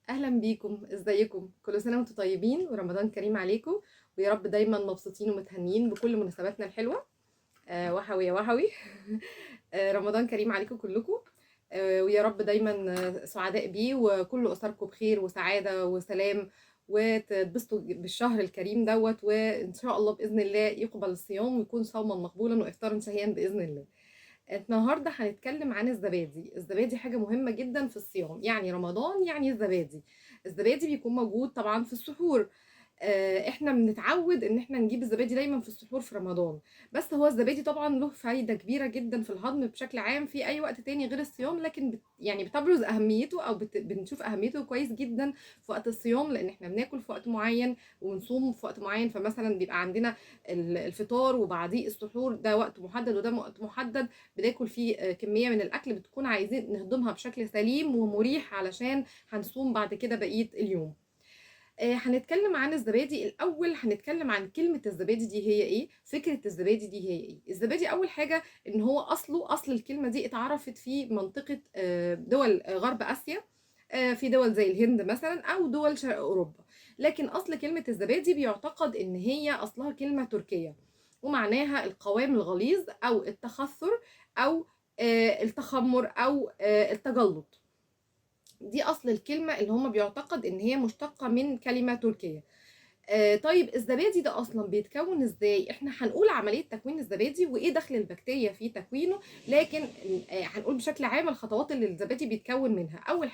اهلا بيكم، ازيكم؟ كل سنه وانتم طيبين ورمضان كريم عليكم. ويا رب دايما مبسوطين ومتهنيين بكل مناسباتنا الحلوه. وحوي يا وحوي. رمضان كريم عليكم كلكم. ويا رب دايما سعداء بيه، وكل اسركم بخير وسعاده وسلام، وتتبسطوا بالشهر الكريم دوت، وان شاء الله باذن الله يقبل الصيام ويكون صوما مقبولا وافطارا شهيا باذن الله. النهارده هنتكلم عن الزبادي. الزبادي حاجه مهمه جدا في الصيام، يعني رمضان يعني الزبادي. الزبادي بيكون موجود طبعا في السحور. احنا بنتعود ان احنا نجيب الزبادي دايما في السحور في رمضان. بس هو الزبادي طبعا له فايده كبيره جدا في الهضم بشكل عام في اي وقت تاني غير الصيام، لكن يعني بتبرز اهميته او بنشوف اهميته كويس جدا في وقت الصيام، لان احنا بناكل في وقت معين وبنصوم في وقت معين. فمثلا بيبقى عندنا الفطار وبعديه السحور، ده وقت محدد وده وقت محدد بناكل فيه كميه من الاكل بتكون عايزين نهضمها بشكل سليم ومريح علشان هنصوم بعد كده بقيه اليوم. هنتكلم عن الزبادي. الاول هنتكلم عن كلمه الزبادي دي هي ايه، فكره الزبادي دي هي ايه. الزبادي اول حاجه ان هو اصل الكلمه دي اتعرفت في منطقه دول غرب اسيا، في دول زي الهند مثلا او دول شرق اوروبا. لكن اصل كلمه الزبادي بيعتقد ان هي اصلها كلمه تركيه، ومعناها القوام الغليظ او التخثر او التخمر او التجلط. دي اصل الكلمه اللي هم بيعتقد ان هي مشتقه من كلمه تركيه. طيب الزبادي ده اصلا بيتكون ازاي؟ احنا هنقول عمليه تكوين الزبادي وايه دخل البكتيريا في تكوينه، لكن هنقول بشكل عام الخطوات اللي الزبادي بيتكون منها. اول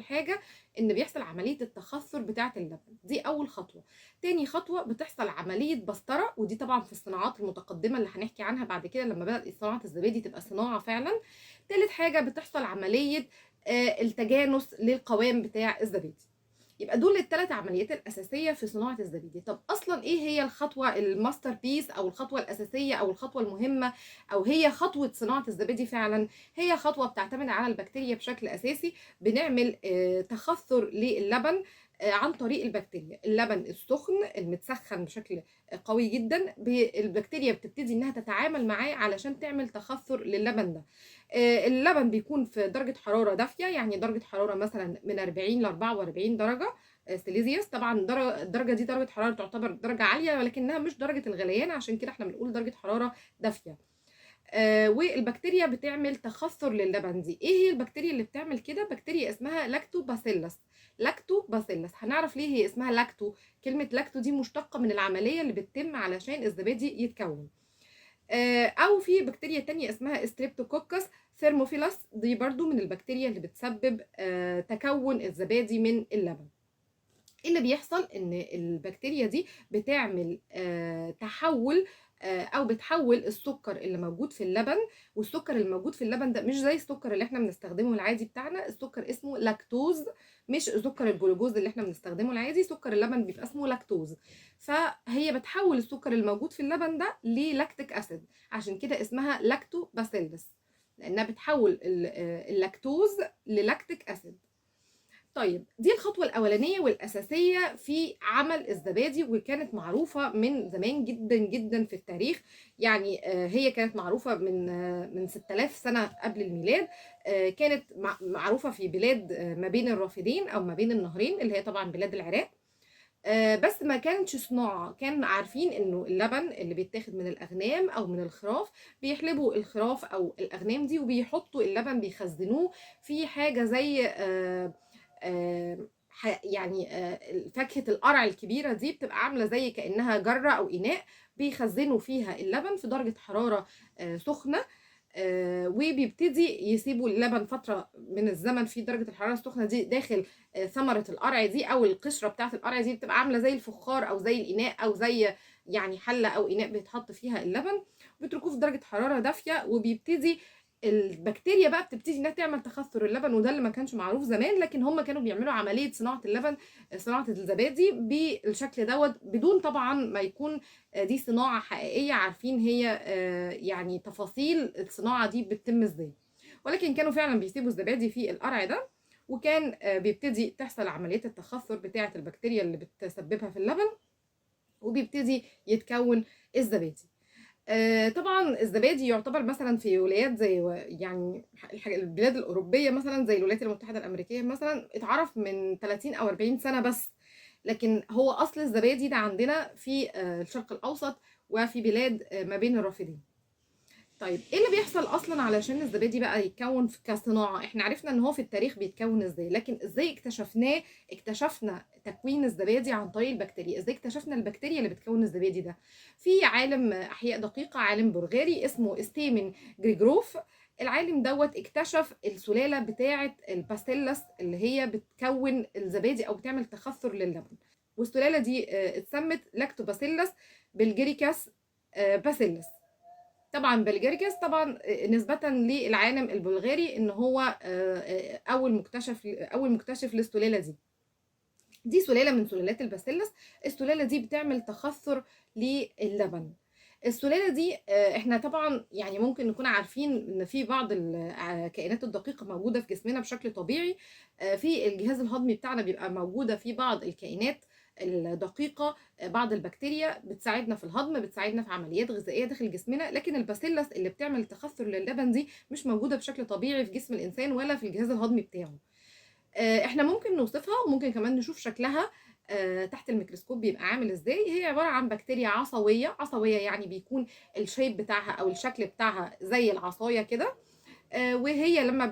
حاجه ان بيحصل عمليه التخثر بتاعه اللبن، دي اول خطوه. تاني خطوه بتحصل عمليه بسطره، ودي طبعا في الصناعات المتقدمه اللي هنحكي عنها بعد كده لما بدات صناعه الزبادي تبقى صناعه فعلا. تالت حاجه بتحصل عمليه التجانس للقوام بتاع الزبادي. يبقى دول الثلاث عمليات الاساسيه في صناعه الزبادي. طب اصلا ايه هي الخطوه الماستر بيس او الخطوه الاساسيه او الخطوه المهمه او هي خطوه صناعه الزبادي فعلا؟ هي خطوه بتعتمد على البكتيريا بشكل اساسي. بنعمل تخثر للبن عن طريق البكتيريا. اللبن السخن المتسخن بشكل قوي جدا، البكتيريا بتبتدي انها تتعامل معاه علشان تعمل تخثر للبن ده. اللبن بيكون في درجة حرارة دافية، يعني درجة حرارة مثلا من 40 ل 44 درجة سيليزيوس. طبعا الدرجة دي درجة حرارة تعتبر درجة عالية، ولكنها مش درجة الغليان، عشان كده احنا بنقول درجة حرارة دافية. والبكتيريا بتعمل تخثر للبن. دي ايه هي البكتيريا اللي بتعمل كده؟ بكتيريا اسمها لاكتوباسيلس. لاكتوباسيلس هنعرف ليه هي اسمها لاكتو. كلمة لاكتو دي مشتقة من العملية اللي بتتم علشان الزبادي يتكون. او في بكتيريا تانية اسمها ستريبتوكوكس ثيرموفيلاس، دي برضو من البكتيريا اللي بتسبب تكون الزبادي من اللبن. ايه اللي بيحصل؟ ان البكتيريا دي بتعمل تحول او بتحول السكر اللي موجود في اللبن. والسكر اللي موجود في اللبن ده مش زي السكر اللي احنا بنستخدمه العادي بتاعنا، السكر اسمه لاكتوز، مش سكر الجلوكوز اللي احنا بنستخدمه العادي. سكر اللبن بيبقى اسمه لاكتوز. فهي بتحول السكر الموجود في اللبن ده للاكتيك اسيد، عشان كده اسمها لاكتوباسيلس، لانها بتحول اللاكتوز للاكتيك اسيد. طيب دي الخطوة الأولانية والأساسية في عمل الزبادي، وكانت معروفة من زمان جدا جدا في التاريخ. يعني هي كانت معروفة من 6000 سنة قبل الميلاد. كانت معروفة في بلاد ما بين الرافدين أو ما بين النهرين، اللي هي طبعا بلاد العراق. بس ما كانش صناعة، كان عارفين انه اللبن اللي بيتاخد من الاغنام او من الخراف، بيحلبوا الخراف او الاغنام دي وبيحطوا اللبن بيخزنوه في حاجة زي يعني فاكهة القرع الكبيرة دي، بتبقى عاملة زي كأنها جرة أو إناء بيخزنوا فيها اللبن في درجة حرارة سخنة. وبيبتدي يسيبوا اللبن فترة من الزمن في درجة الحرارة السخنة دي داخل ثمرة القرع دي، أو القشرة بتاعة القرع دي بتبقى عاملة زي الفخار أو زي الإناء أو زي يعني حلة أو إناء بيتحط فيها اللبن. بيتركوه في درجة حرارة دافية، وبيبتدي البكتيريا بقى بتبتدي انها تعمل تخثر اللبن، وده اللي ما كانش معروف زمان. لكن هم كانوا بيعملوا عمليه صناعه اللبن، صناعه الزبادي بالشكل دوت، بدون طبعا ما يكون دي صناعه حقيقيه عارفين هي يعني تفاصيل الصناعه دي بتتم ازاي. ولكن كانوا فعلا بيسيبوا الزبادي في القرع ده، وكان بيبتدي تحصل عمليه التخثر بتاعه البكتيريا اللي بتسببها في اللبن، وبيبتدي يتكون الزبادي. طبعا الزبادي يعتبر مثلا في ولايات زي يعني البلاد الأوروبية، مثلا زي الولايات المتحدة الأمريكية مثلا، اتعرف من 30 أو 40 سنة بس. لكن هو أصل الزبادي ده عندنا في الشرق الأوسط وفي بلاد ما بين الرافدين. طيب ايه اللي بيحصل اصلا علشان الزبادي بقى يتكون كصناعه؟ احنا عرفنا ان هو في التاريخ بيتكون ازاي، لكن ازاي اكتشفناه؟ اكتشفنا تكوين الزبادي عن طريق البكتيريا. ازاي اكتشفنا البكتيريا اللي بتكون الزبادي ده؟ في عالم احياء دقيقه، عالم بلغاري اسمه ستيمن جريجروف. العالم دوت اكتشف السلاله بتاعه الباستيلس اللي هي بتكون الزبادي او بتعمل تخثر للبن. والسلاله دي اتسمت لاكتوباسيلس بلجيريكاس باسيلس. طبعا بلجرجس طبعا نسبة للعالم البلغاري ان هو اول مكتشف للسلالة دي. دي سلالة من سلالات الباسيلس. السلالة دي بتعمل تخثر للبن. السلالة دي احنا طبعا يعني ممكن نكون عارفين ان في بعض الكائنات الدقيقة موجودة في جسمنا بشكل طبيعي. في الجهاز الهضمي بتاعنا بيبقى موجودة في بعض الكائنات الدقيقة، بعض البكتيريا بتساعدنا في الهضم، بتساعدنا في عمليات غذائية داخل جسمنا. لكن الباسيلس اللي بتعمل تخثر للبن دي مش موجودة بشكل طبيعي في جسم الإنسان ولا في الجهاز الهضمي بتاعه. احنا ممكن نوصفها وممكن كمان نشوف شكلها تحت الميكروسكوب بيبقى عامل ازاي. هي عبارة عن بكتيريا عصوية. عصوية يعني بيكون الشيب بتاعها او الشكل بتاعها زي العصاية كده. وهي لما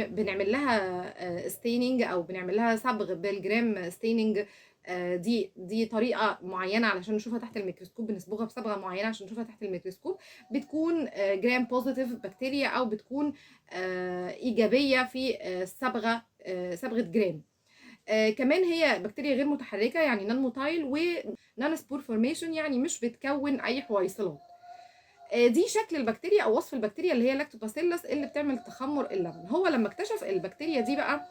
بنعمل لها ستيننج او بنعمل لها صبغ بالجرام ستيننج. دي طريقه معينه علشان نشوفها تحت الميكروسكوب، بنصبغها بصبغه معينه عشان نشوفها تحت الميكروسكوب. بتكون جرام بوزيتيف بكتيريا او بتكون ايجابيه في الصبغه، صبغه جرام. كمان هي بكتيريا غير متحركه يعني نون موتايل، ونون سبور فورميشن يعني مش بتكون اي حويصلات. دي شكل البكتيريا او وصف البكتيريا اللي هي لاكتوباسيلس اللي بتعمل تخمر اللبن. هو لما اكتشف البكتيريا دي بقى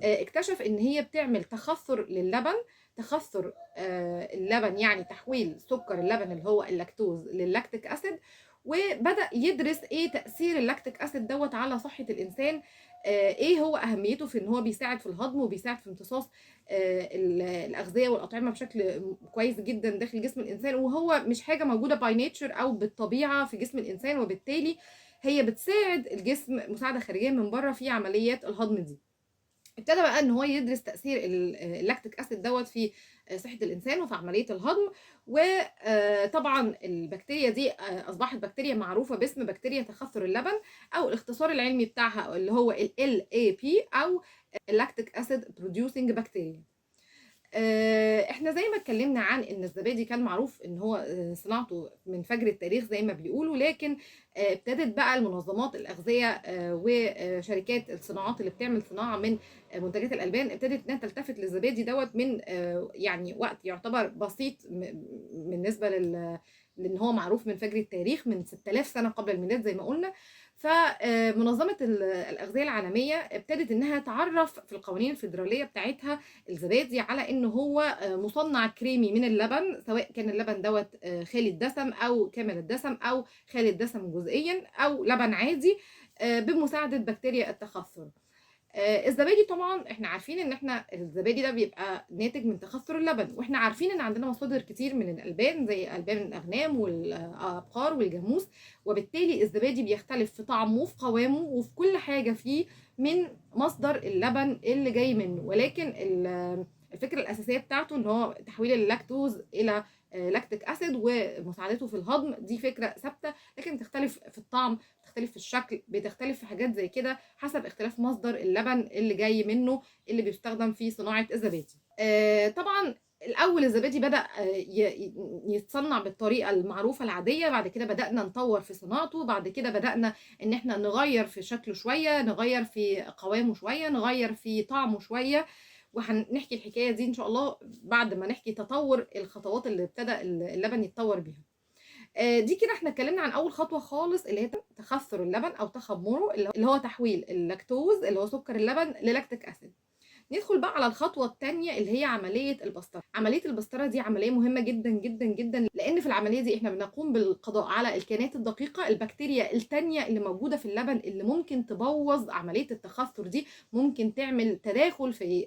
اكتشف ان هي بتعمل تخثر للبن. تخثر اللبن يعني تحويل سكر اللبن اللي هو اللاكتوز لللاكتيك اسيد. وبدأ يدرس ايه تأثير اللاكتيك اسيد دوت على صحة الانسان. ايه هو اهميته في ان هو بيساعد في الهضم وبيساعد في امتصاص الاغذيه والاطعمه بشكل كويس جدا داخل جسم الانسان، وهو مش حاجه موجوده باي نيتشر او بالطبيعه في جسم الانسان، وبالتالي هي بتساعد الجسم مساعده خارجيه من بره في عمليات الهضم دي. ابتدى بقى ان هو يدرس تاثير اللاكتيك اسيد دوت في صحه الانسان وفي عمليه الهضم. وطبعا البكتيريا دي اصبحت بكتيريا معروفه باسم بكتيريا تخثر اللبن، او الاختصار العلمي بتاعها اللي هو ال LAP او اللاكتيك اسيد بروديوسنج بكتيريا. احنا زي ما اتكلمنا عن ان الزبادي كان معروف ان هو صناعته من فجر التاريخ زي ما بيقولوا، لكن ابتدت بقى المنظمات الاغذيه وشركات الصناعات اللي بتعمل صناعه من منتجات الالبان ابتدت انها تلتفت للزبادي دوت من يعني وقت يعتبر بسيط بالنسبه لان هو معروف من فجر التاريخ من 6000 سنه قبل الميلاد زي ما قلنا. فمنظمه الاغذيه العالميه ابتدت انها تعرف في القوانين الفيدراليه بتاعتها الزبادي على ان هو مصنع كريمي من اللبن، سواء كان اللبن دوت خالي الدسم او كامل الدسم او خالي الدسم جزئيا او لبن عادي بمساعدة بكتيريا التخثر. الزبادي طبعا احنا عارفين ان احنا الزبادي ده بيبقى ناتج من تخثر اللبن، واحنا عارفين ان عندنا مصادر كتير من الالبان زي البان الاغنام والابقار والجاموس، وبالتالي الزبادي بيختلف في طعمه وفي قوامه وفي كل حاجه فيه من مصدر اللبن اللي جاي منه. ولكن الفكره الاساسيه بتاعته ان هو تحويل اللاكتوز الى لاكتيك اسيد ومساعدته في الهضم، دي فكره ثابته، لكن بتختلف في الطعم، بتختلف في الشكل، بتختلف في حاجات زي كده حسب اختلاف مصدر اللبن اللي جاي منه اللي بيستخدم في صناعة الزبادي. طبعا الأول الزبادي بدأ يتصنع بالطريقة المعروفة العادية، بعد كده بدأنا نطور في صناعته، بعد كده بدأنا إن احنا نغير في شكله شوية، نغير في قوامه شوية، نغير في طعمه شوية. وهنحكي الحكاية دي إن شاء الله بعد ما نحكي تطور الخطوات اللي ابتدأ اللبن يتطور بيها. دي كده احنا اتكلمنا عن اول خطوه خالص اللي هي تخثر اللبن او تخمره، اللي هو تحويل اللاكتوز اللي هو سكر اللبن للاكتيك اسيد. ندخل بقى على الخطوه الثانيه اللي هي عمليه البسطره. عمليه البسطره دي عمليه مهمه جدا جدا جدا، لان في العمليه دي احنا بنقوم بالقضاء على الكائنات الدقيقه، البكتيريا الثانيه اللي موجوده في اللبن اللي ممكن تبوظ عمليه التخثر دي، ممكن تعمل تداخل في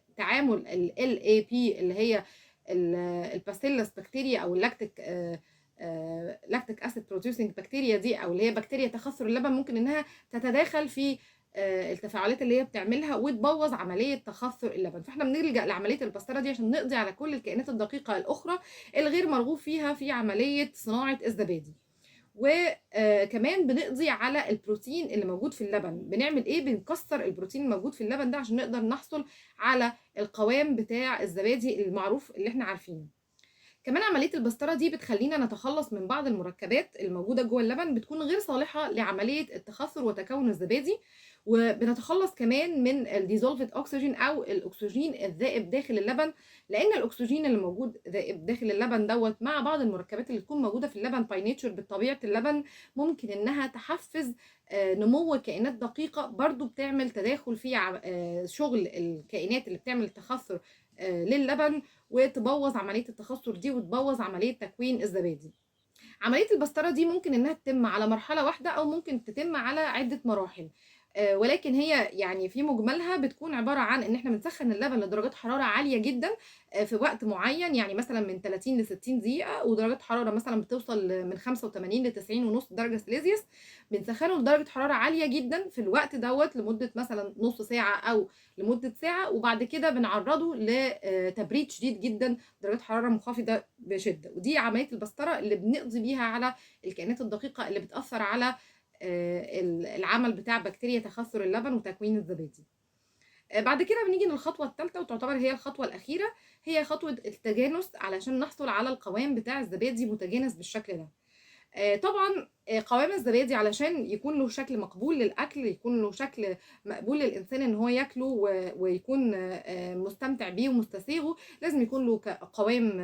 التعامل ال LAP اللي هي الباسيلس بكتيريا او اللاكتيك لاكتيك اسيد بروديوسنج بكتيريا دي، او اللي هي بكتيريا تخثر اللبن، ممكن انها تتداخل في التفاعلات اللي هي بتعملها وتبوظ عمليه تخثر اللبن. فاحنا بنلجأ لعمليه البسطره دي عشان نقضي على كل الكائنات الدقيقه الاخرى الغير مرغوب فيها في عمليه صناعه الزبادي. وكمان بنقضي على البروتين اللي موجود في اللبن. بنعمل ايه؟ بنكسر البروتين الموجود في اللبن ده عشان نقدر نحصل على القوام بتاع الزبادي المعروف اللي احنا عارفينه. كمان عملية البسطرة دي بتخلينا نتخلص من بعض المركبات الموجودة جوه اللبن بتكون غير صالحة لعملية التخثر وتكون الزبادي. وبنتخلص كمان من الديزولفد اكسجين او الاكسجين الذائب داخل اللبن، لان الاكسجين اللي موجود ذائب داخل اللبن دوت مع بعض المركبات اللي تكون موجودة في اللبن باي نيتشر بطبيعة اللبن ممكن انها تحفز نمو كائنات دقيقة برضو بتعمل تداخل في شغل الكائنات اللي بتعمل التخثر للبن، وتبوظ عمليه التخثر دي وتبوظ عمليه تكوين الزبادي. عمليه البسطره دي ممكن انها تتم على مرحله واحده او ممكن تتم على عده مراحل، ولكن هي يعني في مجملها بتكون عباره عن ان احنا بنسخن اللبن لدرجات حراره عاليه جدا في وقت معين، يعني مثلا من 30 ل 60 دقيقه، ودرجات حراره مثلا بتوصل من 85 ل 90 ونص درجه سليزيوس. بنسخنه لدرجه حراره عاليه جدا في الوقت دوت لمده مثلا نص ساعه او لمده ساعه، وبعد كده بنعرضه لتبريد شديد جدا درجات حراره منخفضه بشده. ودي عمليه البسطره اللي بنقضي بيها على الكائنات الدقيقه اللي بتاثر على العمل بتاع بكتيريا تخثر اللبن وتكوين الزبادي. بعد كده بنيجي للخطوه الثالثه وتعتبر هي الخطوه الاخيره، هي خطوه التجانس علشان نحصل على القوام بتاع الزبادي متجانس بالشكل ده. طبعا قوام الزبادي علشان يكون له شكل مقبول للاكل، يكون له شكل مقبول للانسان ان هو ياكله ويكون مستمتع بيه ومستسيغه، لازم يكون له قوام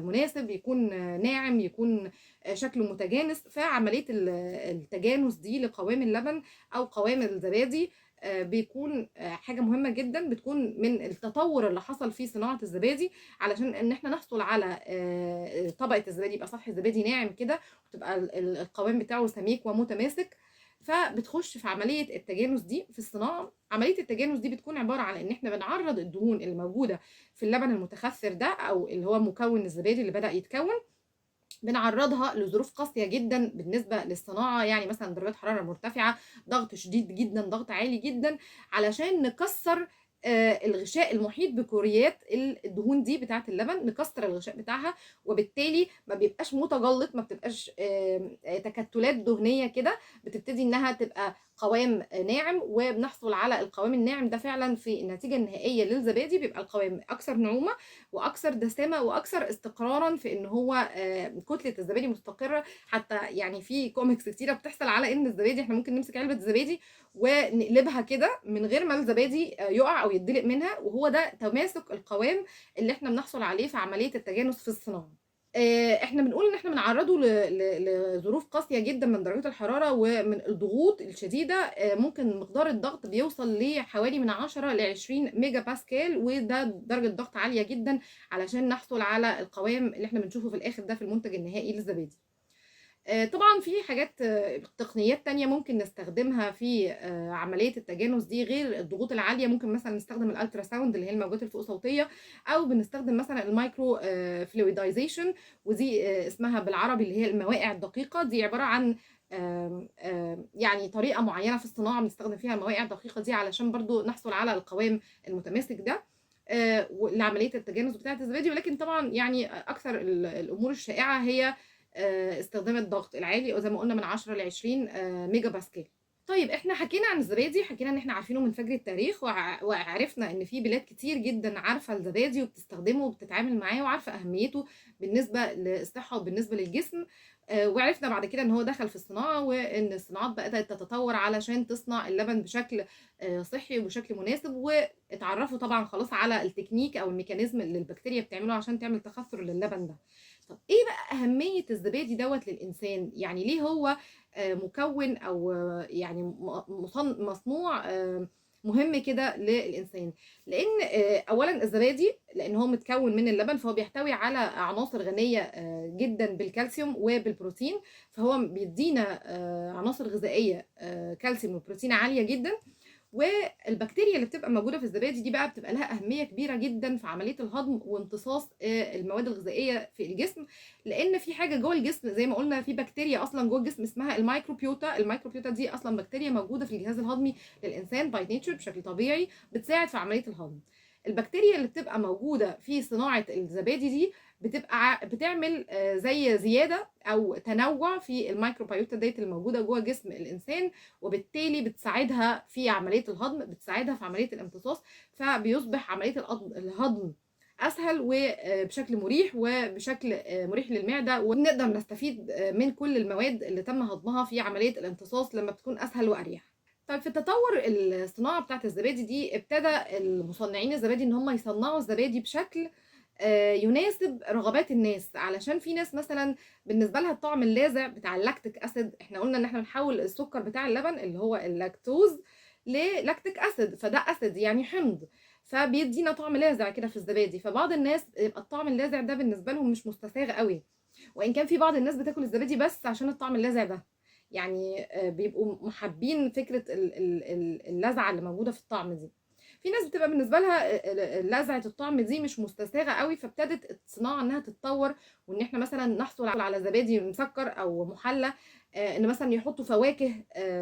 مناسب، يكون ناعم، يكون شكله متجانس. فعمليه التجانس دي لقوام اللبن او قوام الزبادي بيكون حاجه مهمه جدا، بتكون من التطور اللي حصل في صناعه الزبادي علشان ان احنا نحصل على طبقه الزبادي يبقى سطح الزبادي ناعم كده، وتبقى القوام بتاعه سميك ومتماسك. فبتخش في عمليه التجانس دي في الصناعه. عمليه التجانس دي بتكون عباره عن ان احنا بنعرض الدهون اللي موجوده في اللبن المتخثر ده او اللي هو مكون الزبادي اللي بدأ يتكون، بنعرضها لظروف قاسيه جدا بالنسبه للصناعه، يعني مثلا درجات حراره مرتفعه، ضغط شديد جدا، ضغط عالي جدا، علشان نكسر الغشاء المحيط بكوريات الدهون دي بتاعه اللبن، نكسر الغشاء بتاعها، وبالتالي ما بيبقاش متجلط، ما بتبقاش تكتلات دهنيه كده، بتبتدي انها تبقى قوام ناعم. وبنحصل على القوام الناعم ده فعلا في النتيجه النهائيه للزبادي، بيبقى القوام اكثر نعومه واكثر دسامه واكثر استقرارا في ان هو كتله الزبادي مستقره. حتى يعني في كوميكس كتيره بتحصل على ان الزبادي احنا ممكن نمسك علبه زبادي ونقلبها كده من غير ما الزبادي يقع او يدلق منها، وهو ده تماسك القوام اللي احنا بنحصل عليه في عمليه التجانس في الصناعه. احنا بنقول ان احنا بنعرضه لظروف قاسيه جدا من درجات الحراره ومن الضغوط الشديده. ممكن مقدار الضغط بيوصل لحوالي من 10 ل 20 ميجا باسكال، وده درجه ضغط عاليه جدا علشان نحصل على القوام اللي احنا بنشوفه في الاخر ده في المنتج النهائي للزبادي. طبعا في حاجات تقنيات تانية ممكن نستخدمها في عملية التجانس دي غير الضغوط العالية. ممكن مثلا نستخدم الالترا ساوند اللي هي الموجات الفوق صوتية، او بنستخدم مثلا المايكرو فلويدايزيشن، ودي اسمها بالعربي اللي هي المواقع الدقيقة. دي عبارة عن يعني طريقة معينة في الصناعة بنستخدم فيها المواقع الدقيقة دي علشان برضو نحصل على القوام المتماسك ده لعملية التجانس بتاعة الزبادي. ولكن طبعا يعني اكثر الامور الشائعة هي استخدام الضغط العالي، وزي ما قلنا من 10 ل 20 ميجا باسكال. طيب احنا حكينا عن الزبادي، حكينا ان احنا عارفينه من فجر التاريخ، وعرفنا ان في بلاد كتير جدا عارفه الزبادي وبتستخدمه وبتتعامل معاه وعارفه اهميته بالنسبه للصحه وبالنسبه للجسم. وعرفنا بعد كده ان هو دخل في الصناعه، وان الصناعات بدات تتطور علشان تصنع اللبن بشكل صحي وبشكل مناسب. واتعرفوا طبعا خلاص على التكنيك او الميكانيزم اللي البكتيريا بتعمله عشان تعمل تخثر للبن ده. طب ايه بقى اهميه الزبادي دوت للانسان؟ يعني ليه هو مكون او يعني مصنوع مهم كده للانسان؟ لان اولا الزبادي لان هو متكون من اللبن، فهو بيحتوي على عناصر غنيه جدا بالكالسيوم وبالبروتين، فهو بيدينا عناصر غذائيه كالسيوم وبروتين عاليه جدا. والبكتيريا اللي بتبقى موجوده في الزبادي دي بقى بتبقى لها اهميه كبيره جدا في عمليه الهضم وامتصاص المواد الغذائيه في الجسم، لان في حاجه جوه الجسم زي ما قلنا، في بكتيريا اصلا جوه الجسم اسمها الميكروبيوتا. الميكروبيوتا دي اصلا بكتيريا موجوده في الجهاز الهضمي للانسان باي نيتشر بشكل طبيعي، بتساعد في عمليه الهضم. البكتيريا اللي بتبقى موجوده في صناعه الزبادي دي بتبقى بتعمل زي زياده او تنوع في الميكروبيوتا ديت الموجوده جوه جسم الانسان، وبالتالي بتساعدها في عمليه الهضم، بتساعدها في عمليه الامتصاص، فبيصبح عمليه الهضم اسهل وبشكل مريح، وبشكل مريح للمعده، وبنقدر نستفيد من كل المواد اللي تم هضمها في عمليه الامتصاص لما بتكون اسهل واريح. طيب في التطور الصناعه بتاعت الزبادي دي، ابتدى المصنعين الزبادي ان هم يصنعوا الزبادي بشكل يناسب رغبات الناس، علشان في ناس مثلا بالنسبه لها الطعم اللاذع بتاع اللاكتيك اسيد. احنا قلنا ان احنا بنحول السكر بتاع اللبن اللي هو اللاكتوز للاكتيك اسيد، فده اسيد يعني حمض، فبيدينا طعم لاذع كده في الزبادي. فبعض الناس يبقى الطعم اللاذع ده بالنسبه لهم مش مستساغ قوي، وان كان في بعض الناس بتاكل الزبادي بس عشان الطعم اللاذع ده، يعني بيبقوا محبين فكره اللذعه اللي موجوده في الطعم دي. في ناس بتبقى بالنسبه لها لذعه الطعم دي مش مستساغه قوي، فابتدت الصناعه انها تتطور، وان احنا مثلا نحصل على زبادي مسكر او محلى، ان مثلا يحطوا فواكه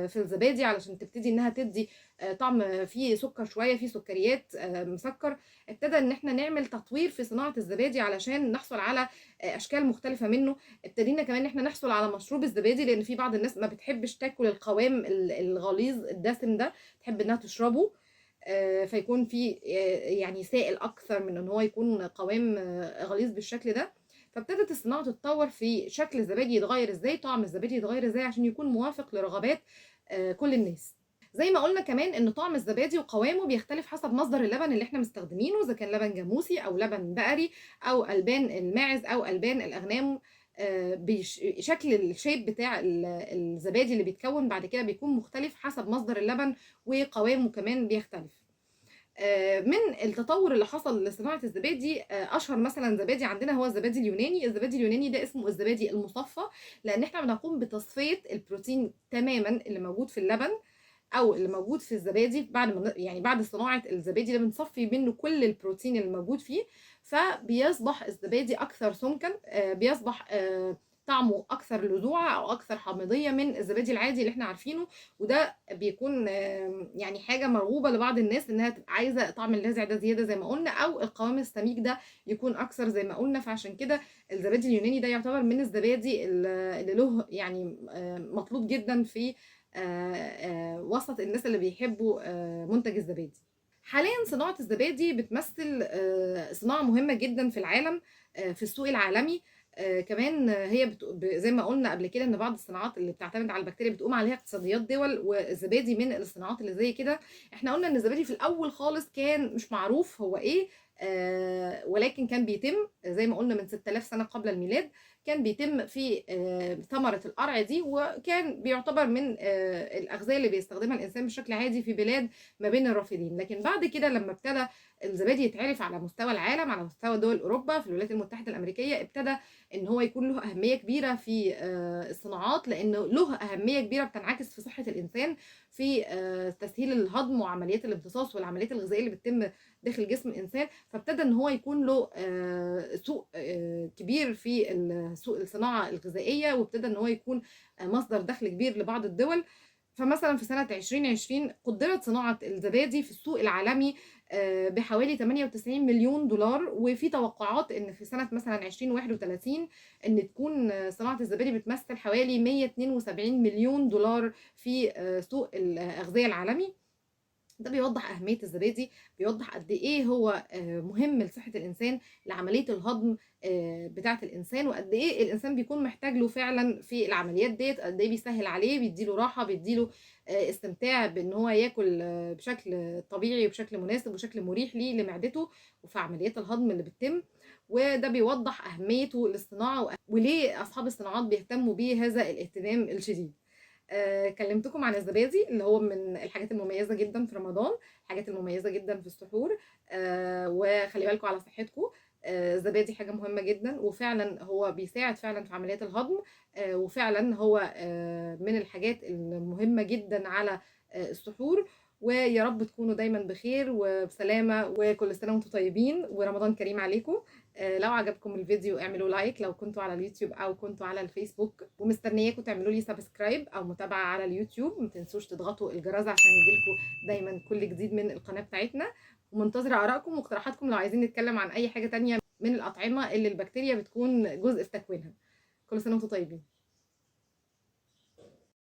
في الزبادي علشان تبتدي انها تدي طعم فيه سكر شويه، فيه سكريات مسكر. ابتدى ان احنا نعمل تطوير في صناعه الزبادي علشان نحصل على اشكال مختلفه منه. ابتدينا كمان ان احنا نحصل على مشروب الزبادي، لان في بعض الناس ما بتحبش تاكل القوام الغليظ الدسم ده، تحب انها تشربه فيكون في يعني سائل اكثر من ان هو يكون قوام غليظ بالشكل ده. فابتدت الصناعه تتطور في شكل الزبادي يتغير ازاي، طعم الزبادي يتغير ازاي، عشان يكون موافق لرغبات كل الناس. زي ما قلنا كمان ان طعم الزبادي وقوامه بيختلف حسب مصدر اللبن اللي احنا مستخدمينه، اذا كان لبن جاموسي او لبن بقري او البان الماعز او البان الاغنام. شكل الشيب بتاع الزبادي اللي بيتكون بعد كده بيكون مختلف حسب مصدر اللبن، وقوامه كمان بيختلف. من التطور اللي حصل لصناعة الزبادي، أشهر مثلا زبادي عندنا هو الزبادي اليوناني. الزبادي اليوناني ده اسمه الزبادي المصفى، لأن احنا بنقوم بتصفية البروتين تماما اللي موجود في اللبن او اللي موجود في الزبادي. بعد ما يعني بعد صناعه الزبادي ده بنصفي منه كل البروتين اللي موجود فيه، فبيصبح الزبادي اكثر سمكا، بيصبح طعمه اكثر لذوعه او اكثر حامضيه من الزبادي العادي اللي احنا عارفينه. وده بيكون يعني حاجه مرغوبه لبعض الناس، انها تبقى عايزه طعم اللاذع ده زياده زي ما قلنا، او القوام السميك ده يكون اكثر زي ما قلنا. فعشان كده الزبادي اليوناني ده يعتبر من الزبادي اللي له يعني مطلوب جدا في وسط الناس اللي بيحبوا منتج الزبادي. حاليا صناعة الزبادي بتمثل صناعة مهمة جدا في العالم، في السوق العالمي. كمان هي زي ما قلنا قبل كده ان بعض الصناعات اللي بتعتمد على البكتيريا بتقوم عليها اقتصاديات دول، والزبادي من الصناعات اللي زي كده. احنا قلنا ان الزبادي في الاول خالص كان مش معروف هو ايه، ولكن كان بيتم زي ما قلنا من 6000 سنة قبل الميلاد، كان بيتم في ثمرة القرع دي، وكان بيعتبر من الأغذية اللي بيستخدمها الإنسان بشكل عادي في بلاد ما بين الرافدين. لكن بعد كده لما ابتدى الزبادي يتعرف على مستوى العالم، على مستوى دول أوروبا، في الولايات المتحدة الأمريكية، ابتدى إن هو يكون له أهمية كبيرة في الصناعات، لأنه له أهمية كبيرة بتنعكس في صحة الإنسان، في تسهيل الهضم وعمليات الامتصاص والعمليات الغذائية اللي بتتم داخل جسم الإنسان. فابتدى إن هو يكون له سوق كبير في سوق الصناعة الغذائية، وابتدى ان هو يكون مصدر دخل كبير لبعض الدول. فمثلا في سنة 2020 قدرت صناعة الزبادي في السوق العالمي بحوالي 98 مليون دولار، وفي توقعات ان في سنة مثلا 2031 ان تكون صناعة الزبادي بتمثل حوالي 172 مليون دولار في سوق الأغذية العالمي. ده بيوضح أهمية الزبادي، بيوضح قد إيه هو مهم لصحة الإنسان، لعملية الهضم بتاعة الإنسان، وقد إيه الإنسان بيكون محتاج له فعلا في العمليات ديت، قد إيه بيسهل عليه، بيديله راحة، بيديله استمتاع بإن هو ياكل بشكل طبيعي وبشكل مناسب وبشكل مريح ليه لمعدته وفي عمليات الهضم اللي بتتم. وده بيوضح أهميته للصناعة وليه أصحاب الصناعات بيهتموا بيه هذا الاهتمام الشديد. كلمتكم عن الزبادي اللي هو من الحاجات المميزة جدا في رمضان، الحاجات المميزة جدا في السحور، وخلي بالكم على صحتكم. الزبادي حاجة مهمة جدا، وفعلا هو بيساعد فعلا في عمليات الهضم، وفعلا هو من الحاجات المهمة جدا على السحور. ويا رب تكونوا دايما بخير وبسلامه، وكل سنه وانتم طيبين ورمضان كريم عليكم. لو عجبكم الفيديو اعملوا لايك لو كنتوا على اليوتيوب او كنتوا على الفيسبوك، ومستنياكم تعملوا لي سبسكرايب او متابعه على اليوتيوب. ما تنسوش تضغطوا الجرس عشان يجيلكم دايما كل جديد من القناه بتاعتنا. ومنتظره ارائكم واقتراحاتكم لو عايزين نتكلم عن اي حاجه تانية من الاطعمه اللي البكتيريا بتكون جزء في تكوينها. كل سنه وانتم طيبين.